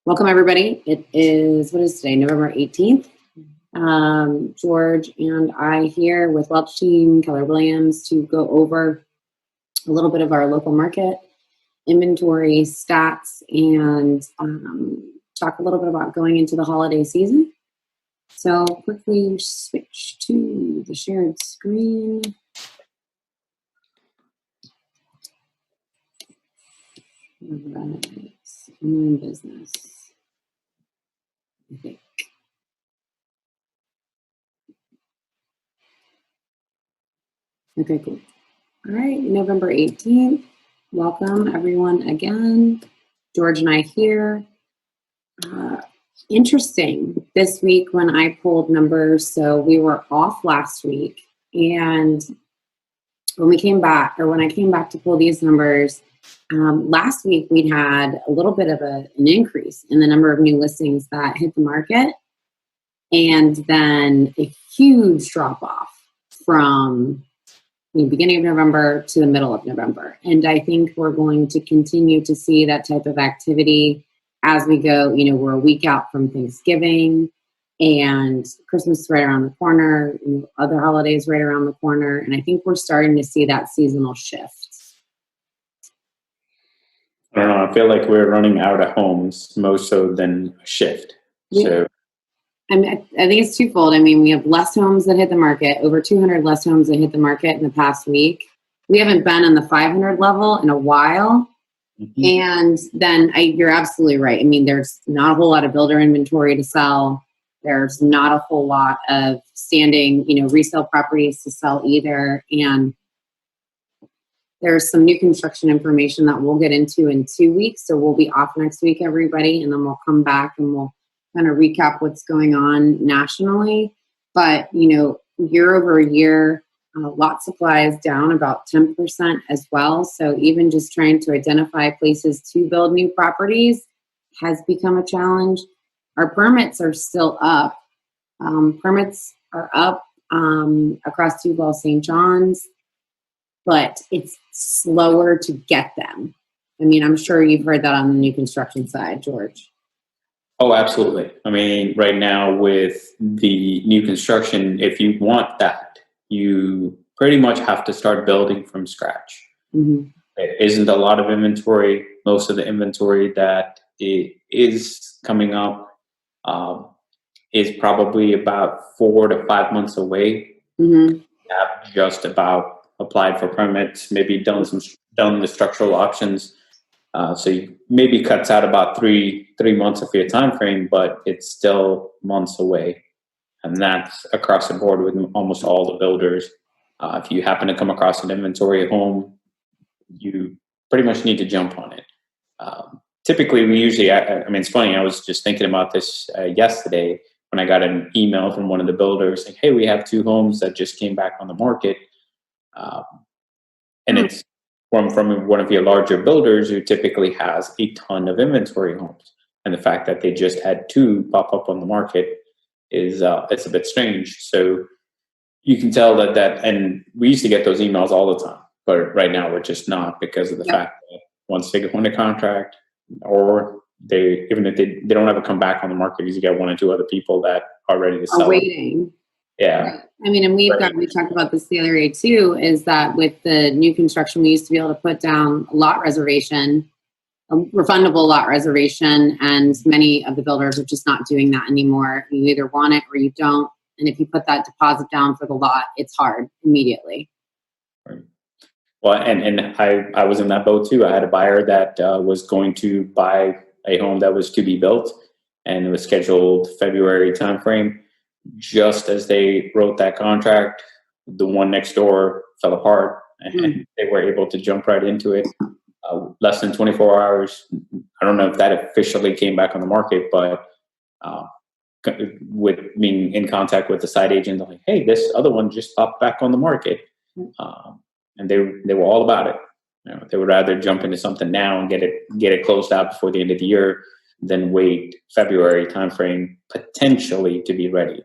Welcome, everybody. It is, what is today, November 18th. George and I here with Welch Team, Keller Williams, to go over a little bit of our local market inventory stats and talk a little bit about going into the holiday season. So quickly switch to the shared screen. Right. New business. Okay. Okay, cool. All right, November 18th. Welcome, everyone, again. George and I here. Interesting this week when I pulled numbers. So we were off last week. And when we came back, or when I came back to pull these numbers, last week we'd had a little bit of an increase in the number of new listings that hit the market. And then a huge drop off from the beginning of November to the middle of November. And I think we're going to continue to see that type of activity as we go. We're a week out from Thanksgiving and Christmas is right around the corner, other holidays right around the corner. And I think we're starting to see that seasonal shift. I don't know. I feel like we're running out of homes more so than a shift. So I think it's twofold. We have less homes that hit the market, over 200 less homes that hit the market in the past week. We haven't been on the 500 level in a while. Mm-hmm. And then you're absolutely right. There's not a whole lot of builder inventory to sell. There's not a whole lot of standing, resale properties to sell either. And there's some new construction information that we'll get into in 2 weeks. So we'll be off next week, everybody. And then we'll come back and we'll kind of recap what's going on nationally. But, year over year, lot supply is down about 10% as well. So even just trying to identify places to build new properties has become a challenge. Our permits are still up. Permits are up across Duval St. John's, but it's slower to get them. I'm sure you've heard that on the new construction side, George. Oh, absolutely. Right now with the new construction, if you want that, you pretty much have to start building from scratch. Mm-hmm. There isn't a lot of inventory. Most of the inventory that is coming up is probably about 4 to 5 months away. Mm-hmm. Have just about applied for permits, maybe done the structural options. So you maybe cuts out about three months of your time frame, but it's still months away. And that's across the board with almost all the builders. If you happen to come across an inventory home, you pretty much need to jump on it. Typically, we usually, it's funny, I was just thinking about this yesterday when I got an email from one of the builders saying, hey, we have 2 homes that just came back on the market. And it's from one of your larger builders who typically has a ton of inventory homes. And the fact that they just had 2 pop up on the market is it's a bit strange. So you can tell that and we used to get those emails all the time, but right now we're just not because of the fact that once they go into contract or even if they don't ever come back on the market because you got 1 or 2 other people that are ready to sell. Waiting. Yeah. Right. And we talked about this the other day too, is that with the new construction, we used to be able to put down a lot reservation, a refundable lot reservation, and many of the builders are just not doing that anymore. You either want it or you don't. And if you put that deposit down for the lot, it's hard immediately. Right. Well, and I was in that boat too. I had a buyer that was going to buy a home that was to be built, and it was scheduled February timeframe. Just as they wrote that contract, the one next door fell apart, and they were able to jump right into it. Less than 24 hours. I don't know if that officially came back on the market, but with being in contact with the site agent, they're like, hey, this other one just popped back on the market. And they were all about it. They would rather jump into something now and get it closed out before the end of the year than wait February timeframe potentially to be ready.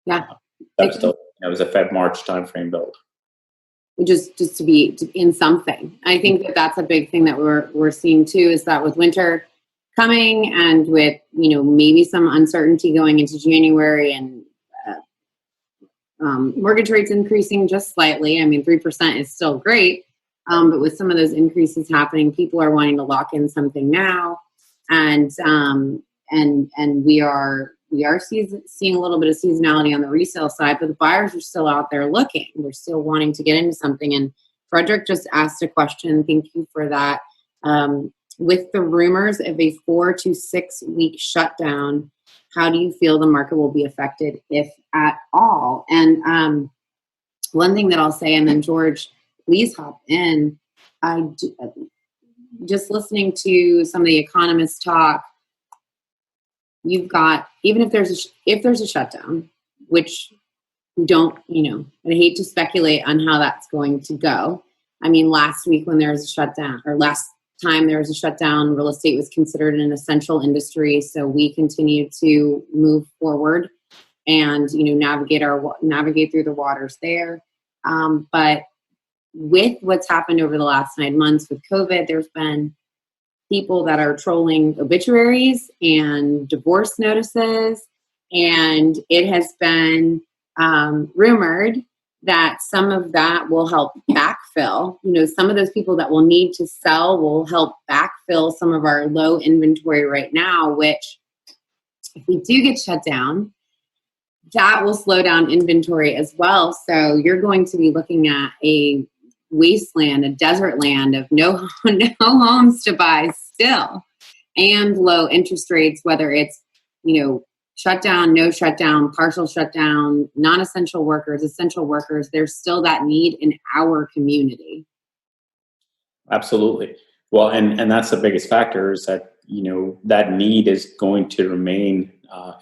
Yeah. That was a Feb-March timeframe build. Just to be in something. I think that's a big thing that we're seeing too, is that with winter, coming, and with, you know, maybe some uncertainty going into January, and mortgage rates increasing just slightly. I mean, 3% is still great, but with some of those increases happening, people are wanting to lock in something now, and we are seeing a little bit of seasonality on the resale side, but the buyers are still out there looking. They're still wanting to get into something. And Frederick just asked a question. Thank you for that. With the rumors of a 4 to 6 week shutdown, how do you feel the market will be affected, if at all? And one thing that I'll say, and then George, please hop in. Just listening to some of the economists talk, you've got, even if there's a shutdown, which we don't, you know, I hate to speculate on how that's going to go. I mean, last week when there was a shutdown, or last time there was a shutdown, real estate was considered an essential industry. So we continue to move forward and, you know, navigate through the waters there. But with what's happened over the last 9 months with COVID, there's been people that are trolling obituaries and divorce notices. And it has been rumored that some of that will help backfill. You know, some of those people that will need to sell will help backfill some of our low inventory right now, which if we do get shut down, that will slow down inventory as well. So you're going to be looking at a wasteland, a desert land of no homes to buy still, and low interest rates, whether it's, you know, shutdown, no shutdown, partial shutdown, non-essential workers, essential workers. There's still that need in our community. Absolutely. Well, and that's the biggest factor, is that, you know, that need is going to remain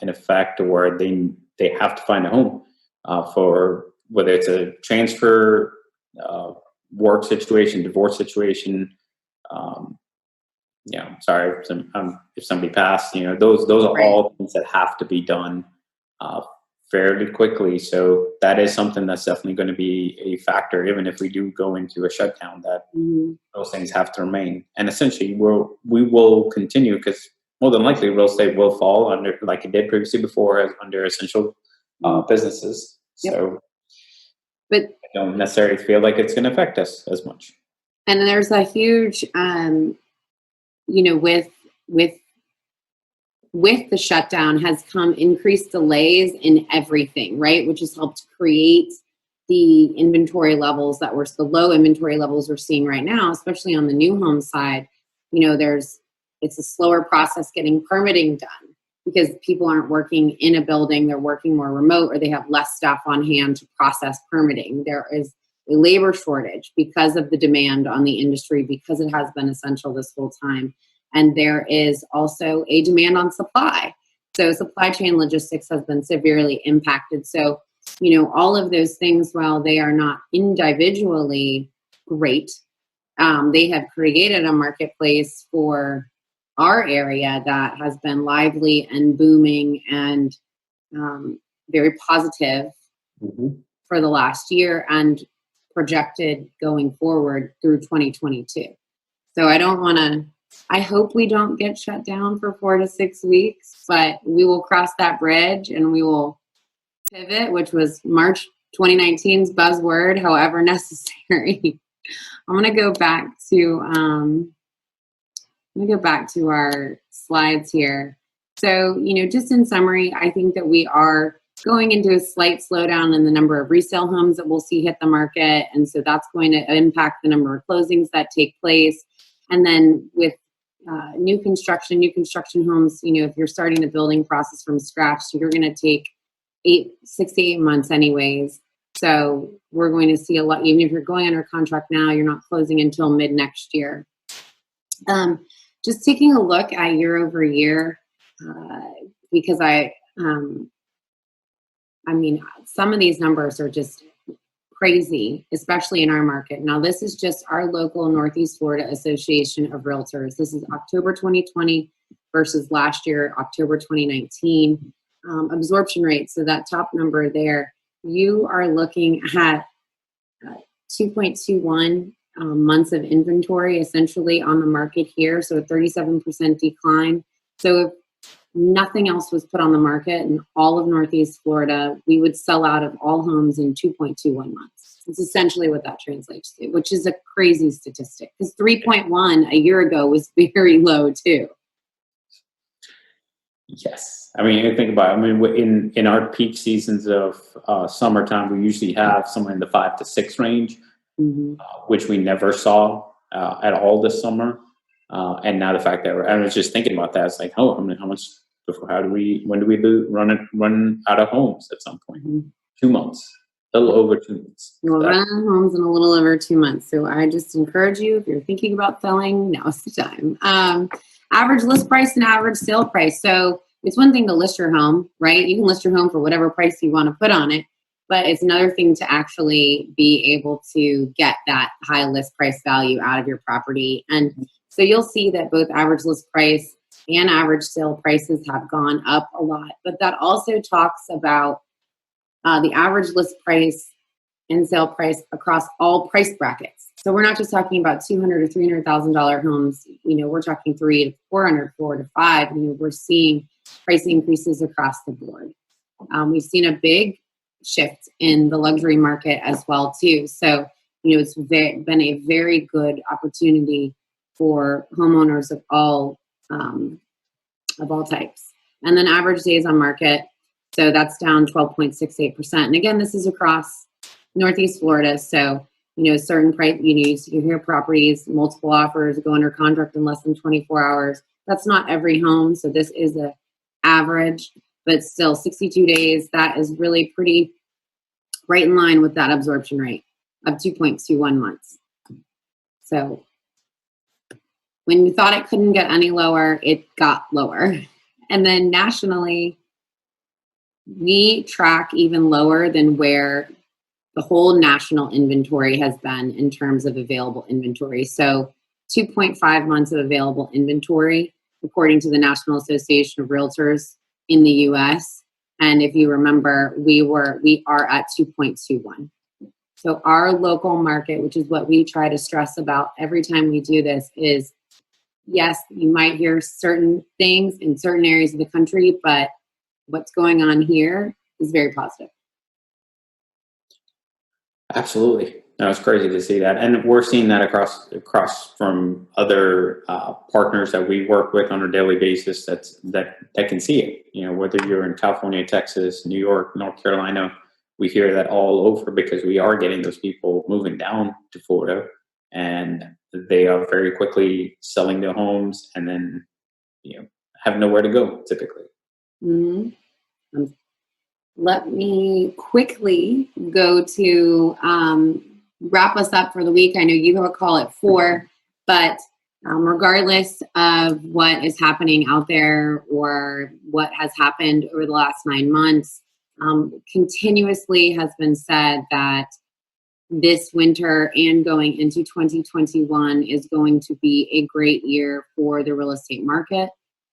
in effect, where they have to find a home for, whether it's a transfer, work situation, divorce situation. You know, sorry if somebody passed. You know, those are Right. all things that have to be done fairly quickly. So that is something that's definitely going to be a factor, even if we do go into a shutdown. That those things have to remain, and essentially we will continue, because more than likely real estate will fall under, like it did previously before, under essential businesses. Yep. So, but I don't necessarily feel like it's going to affect us as much. And there's a huge, you know, with the shutdown has come increased delays in everything, right? Which has helped create the inventory levels the low inventory levels we're seeing right now, especially on the new home side. You know, it's a slower process getting permitting done, because people aren't working in a building, they're working more remote, or they have less staff on hand to process permitting. There is a labor shortage because of the demand on the industry, because it has been essential this whole time. And there is also a demand on supply. So supply chain logistics has been severely impacted. So, you know, all of those things, while they are not individually great, they have created a marketplace for our area that has been lively and booming and very positive for the last year, and projected going forward through 2022. So I hope we don't get shut down for 4 to 6 weeks, but we will cross that bridge and we will pivot, which was March 2019's buzzword, however necessary. I'm going to go back to our slides here. So, you know, just in summary, I think that we are going into a slight slowdown in the number of resale homes that we'll see hit the market. And so that's going to impact the number of closings that take place. And then with new construction homes, you know, if you're starting the building process from scratch, you're going to take 6 to 8 months anyways. So we're going to see a lot, even if you're going under contract now, you're not closing until mid next year. Just taking a look at year over year, because I mean, some of these numbers are just crazy, especially in our market. Now, this is just our local Northeast Florida Association of Realtors. This is October 2020 versus last year, October 2019. Absorption rate, so that top number there, you are looking at 2.21 months of inventory essentially on the market here. So a 37% decline. So if nothing else was put on the market in all of Northeast Florida, we would sell out of all homes in 2.21 months. It's essentially what that translates to, which is a crazy statistic because 3.1 a year ago was very low too. Yes. I mean, think about it. I mean, in our peak seasons of summertime, we usually have somewhere in the 5 to 6 range, which we never saw at all this summer. And now the fact that I was just thinking about that, it's like, oh, I mean, when do we run out of homes at some point? 2 months, a little over 2 months. We'll run out of homes in a little over 2 months. So I just encourage you, if you're thinking about selling, now's the time. Average list price and average sale price. So it's one thing to list your home, right? You can list your home for whatever price you want to put on it, but it's another thing to actually be able to get that high list price value out of your property. And so you'll see that both average list price and average sale prices have gone up a lot, but that also talks about the average list price and sale price across all price brackets. So we're not just talking about $200,000 or $300,000 homes. We're talking 3 to 400, 4 to 5. We're seeing price increases across the board. We've seen a big shift in the luxury market as well too. So it's been a very good opportunity for homeowners of all types. And then average days on market. So that's down 12.68%. And again, this is across Northeast Florida. So, certain price, you hear properties, multiple offers go under contract in less than 24 hours. That's not every home. So this is a average, but still 62 days. That is really pretty right in line with that absorption rate of 2.21 months. So when you thought it couldn't get any lower, it got lower. And then nationally, we track even lower than where the whole national inventory has been in terms of available inventory. So 2.5 months of available inventory, according to the National Association of Realtors in the US. And if you remember, we are at 2.21. So our local market, which is what we try to stress about every time we do this, is yes, you might hear certain things in certain areas of the country, but what's going on here is very positive. Absolutely. No, it's crazy to see that. And we're seeing that across from other partners that we work with on a daily basis that can see it. Whether you're in California, Texas, New York, North Carolina, we hear that all over because we are getting those people moving down to Florida and they are very quickly selling their homes and then, have nowhere to go typically. Mm-hmm. Let me quickly go to wrap us up for the week. I know you have a call at 4, but regardless of what is happening out there or what has happened over the last 9 months, continuously has been said that this winter and going into 2021 is going to be a great year for the real estate market.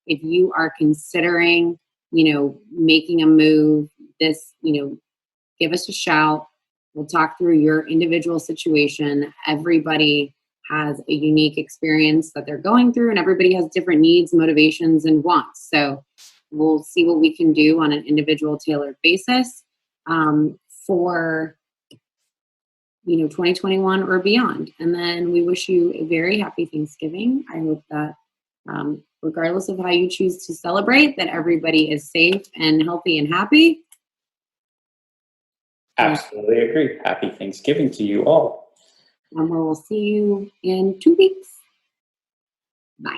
If you are considering, making a move, give us a shout. We'll talk through your individual situation. Everybody has a unique experience that they're going through, and everybody has different needs, motivations, and wants. So we'll see what we can do on an individual tailored basis for 2021 or beyond. And then we wish you a very happy Thanksgiving. I hope that regardless of how you choose to celebrate, that everybody is safe and healthy and happy. Absolutely agree. Happy Thanksgiving to you all. And we'll see you in 2 weeks. Bye.